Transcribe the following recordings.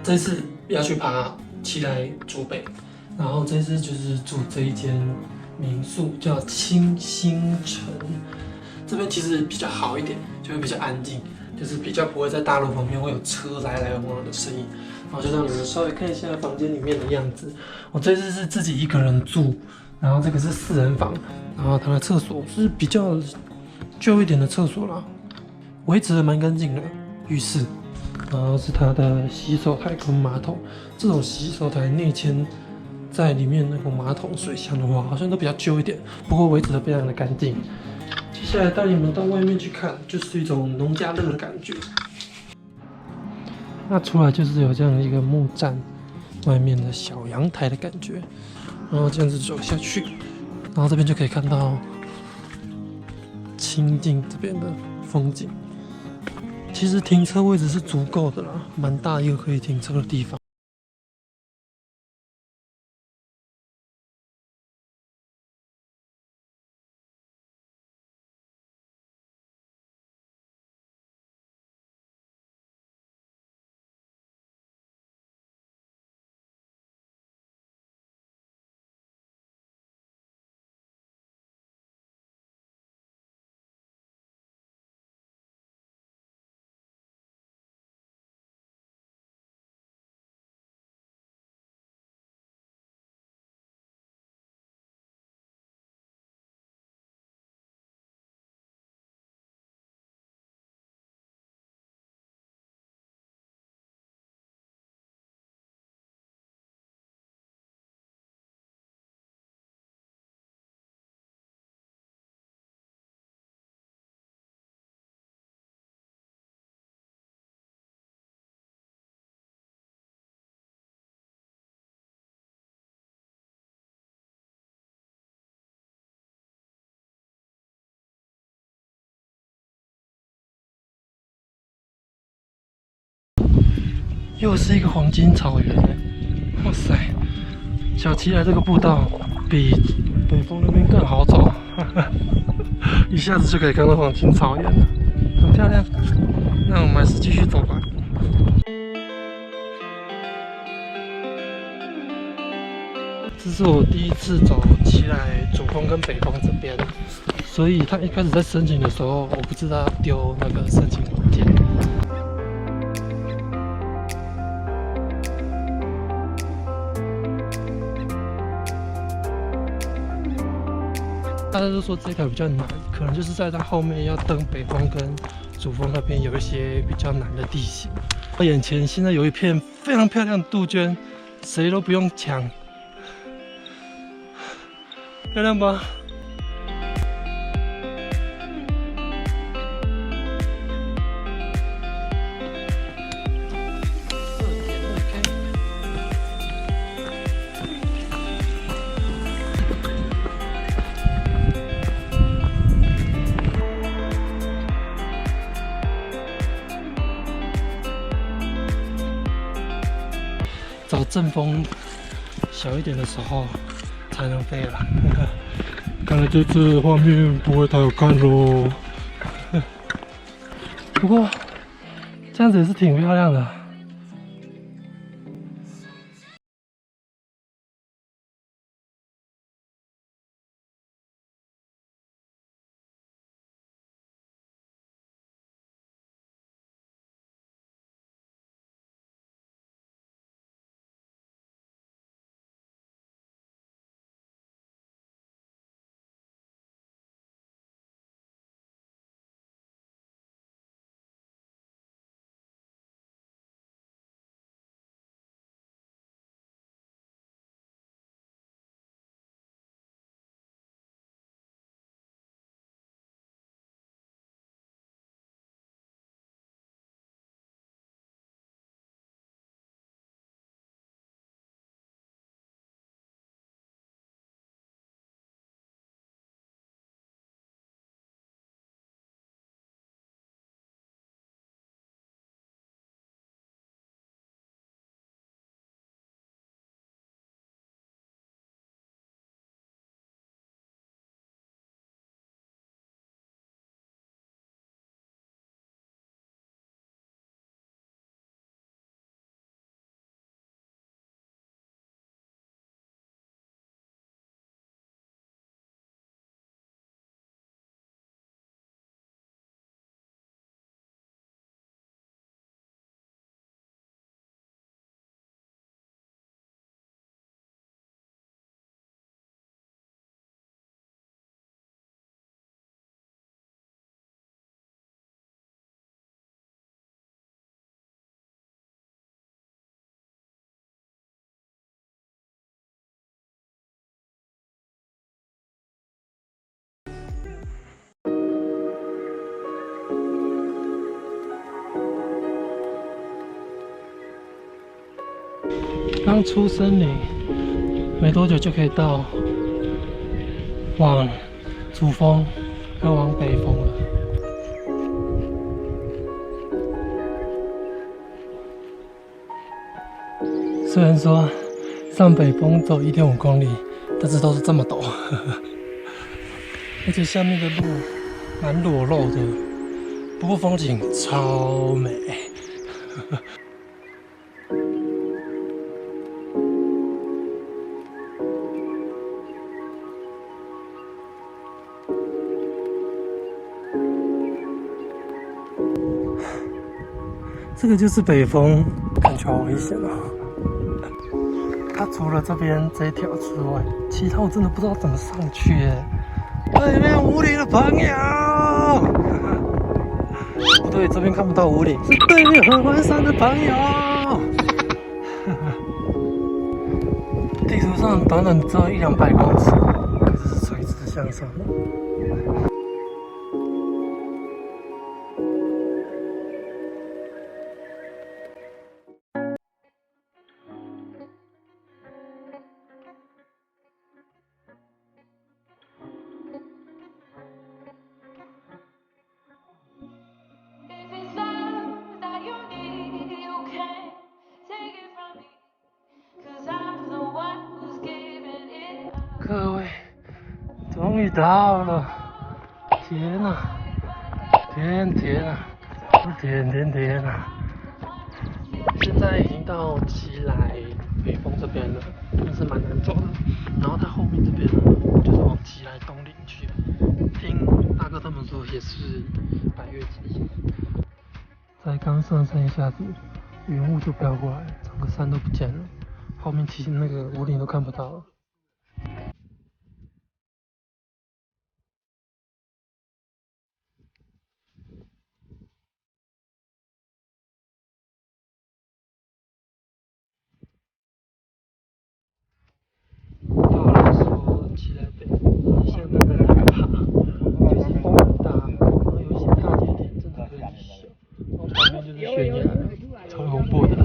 这次要去爬奇来竹北，然后这次就是住这一间民宿，叫清新城。这边其实比较好一点，就会比较安静，就是比较不会在大路旁边会有车来往的声音。然后就让你们稍微看一下房间里面的样子。我这次是自己一个人住，然后这个是4人房，然后它的厕所是比较旧一点的厕所啦，维持的蛮干净的，浴室。然后是它的洗手台跟马桶，这种洗手台内嵌在里面那个马桶水箱的话，好像都比较旧一点，不过维持的非常的干净。接下来带你们到外面去看，就是一种农家乐的感觉。那出来就是有这样一个木栈，外面的小阳台的感觉，然后这样子走下去，然后这边就可以看到清境这边的风景。其实停车位置是足够的啦，蛮大一个可以停车的地方。又是一个黄金草原，哇塞！小奇来这个步道比北峰那边更好走，一下子就可以看到黄金草原了，很漂亮。那我们还是继续走吧。这是我第一次走奇来主峰跟北峰这边，所以他一开始在申请的时候，我不知道要丢那个申请文件。大家都说这条比较难，可能就是在它后面要登北峰跟主峰那边有一些比较难的地形。我眼前现在有一片非常漂亮的杜鹃，谁都不用抢，漂亮吧？找阵风小一点的时候才能飞了。看来这次画面不会太好看咯。不过这样子也是挺漂亮的。刚出森林，没多久就可以到往主峰跟往北峰了。虽然说上北峰走1.5公里，但是都是这么陡，而且下面的路蛮裸露的，不过风景超美。这个就是北峰，感觉好危险啊！它除了这边这一条之外，其他我真的不知道怎么上去耶。对面五里的朋友，不对，这边看不到五里，是对面合欢山的朋友。地图上短短只有100-200公尺，可是是垂直向上的。各位，终于到了！天哪，天哪，天哪！现在已经到奇来北峰这边了，但是蛮难走的。然后它后面这边呢，就是往奇来东岭去。听大哥他们说也是百岳级。才刚上山一下子，云雾就飘过来，整个山都不见了，后面其实那个五岭都看不到了。对我来说，奇来北相当的害怕，就是风很大，然后有一些大阶点真的很小，然后旁边就是悬崖，超恐怖的。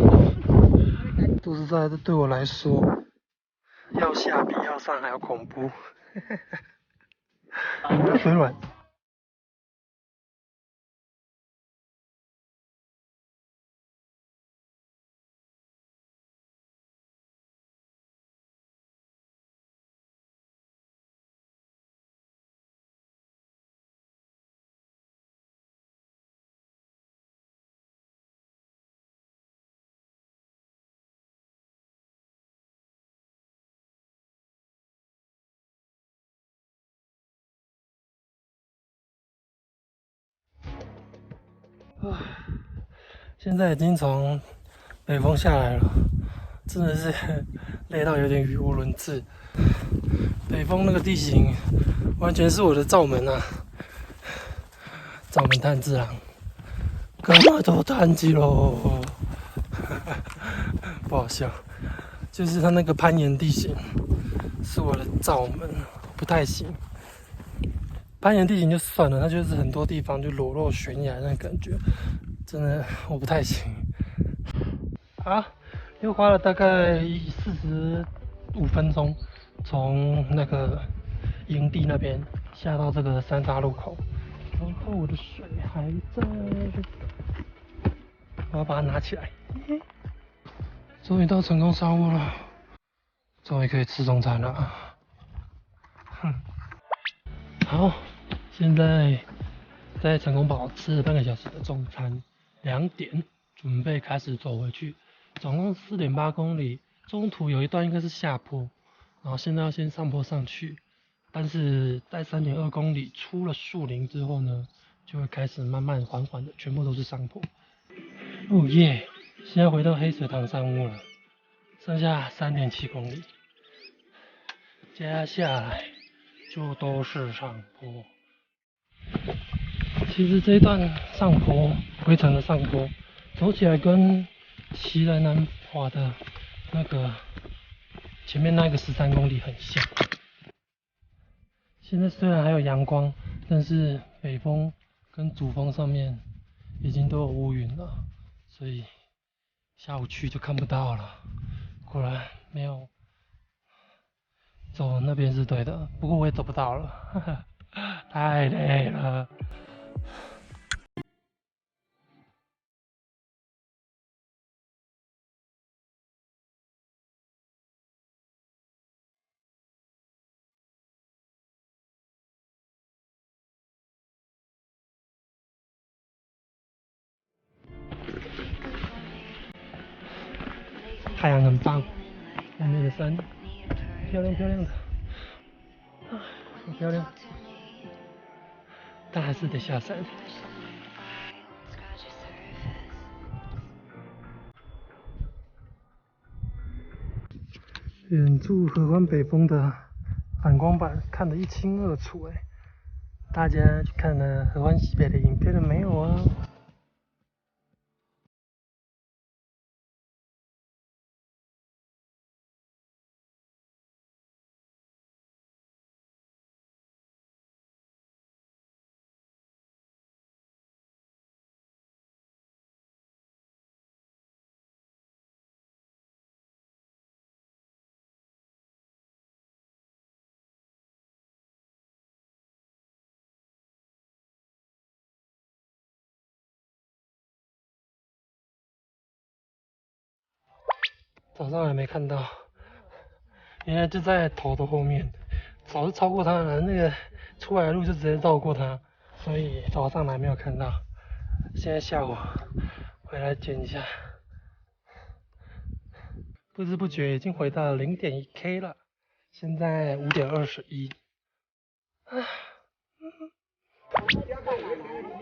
说实在的，对我来说，要下比要上还要恐怖。腿软。现在已经从北峰下来了，真的是累到有点语无伦次。北峰那个地形完全是我的罩门啊，罩门炭治郎，干嘛都炭治喽？不好笑，就是它那个攀岩地形是我的罩门，不太行。攀岩地形就算了，它就是很多地方就裸露悬崖那感觉，真的我不太行。好，又花了大概45分钟，从那个营地那边下到这个三岔路口，然后我的水还在，我要把它拿起来。终于到成功山屋了，终于可以吃中餐了。好，现在在成功堡吃了半个小时的中餐，2点准备开始走回去，总共4.8公里，中途有一段应该是下坡，然后现在要先上坡上去，但是在3.2公里出了树林之后呢，就会开始慢慢缓缓的，全部都是上坡。哦耶！现在回到黑水塘山屋了，剩下3.7公里，接下来就都是上坡。其实这一段上坡，回程的上坡，走起来跟奇来南华的那个前面那个13公里很像。现在虽然还有阳光，但是北峰跟主峰上面已经都有乌云了，所以下午去就看不到了，果然没有走那边是对的，不过我也走不到了，太累了。太阳很棒，外面的山漂亮漂亮的，好漂亮，但还是得下山。远处合欢北峰的反光板看得一清二楚哎，大家去看了合欢西北的影片了没有啊？早上还没看到，原来就在头的后面，早就超过他了，那个出来的路就直接绕过他，所以早上还没有看到。现在下午回来捡一下，不知不觉已经回到0.1K 了，现在5.21。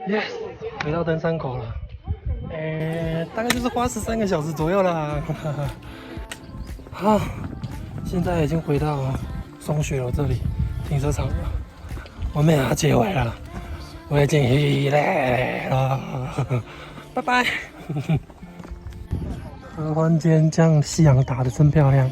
Yes， 回到登山口了。大概就是花13个小时左右啦。好，现在已经回到松雪楼这里停车场了。我们要接回了，我已经回来了，拜拜。合欢间这样夕阳打得真漂亮。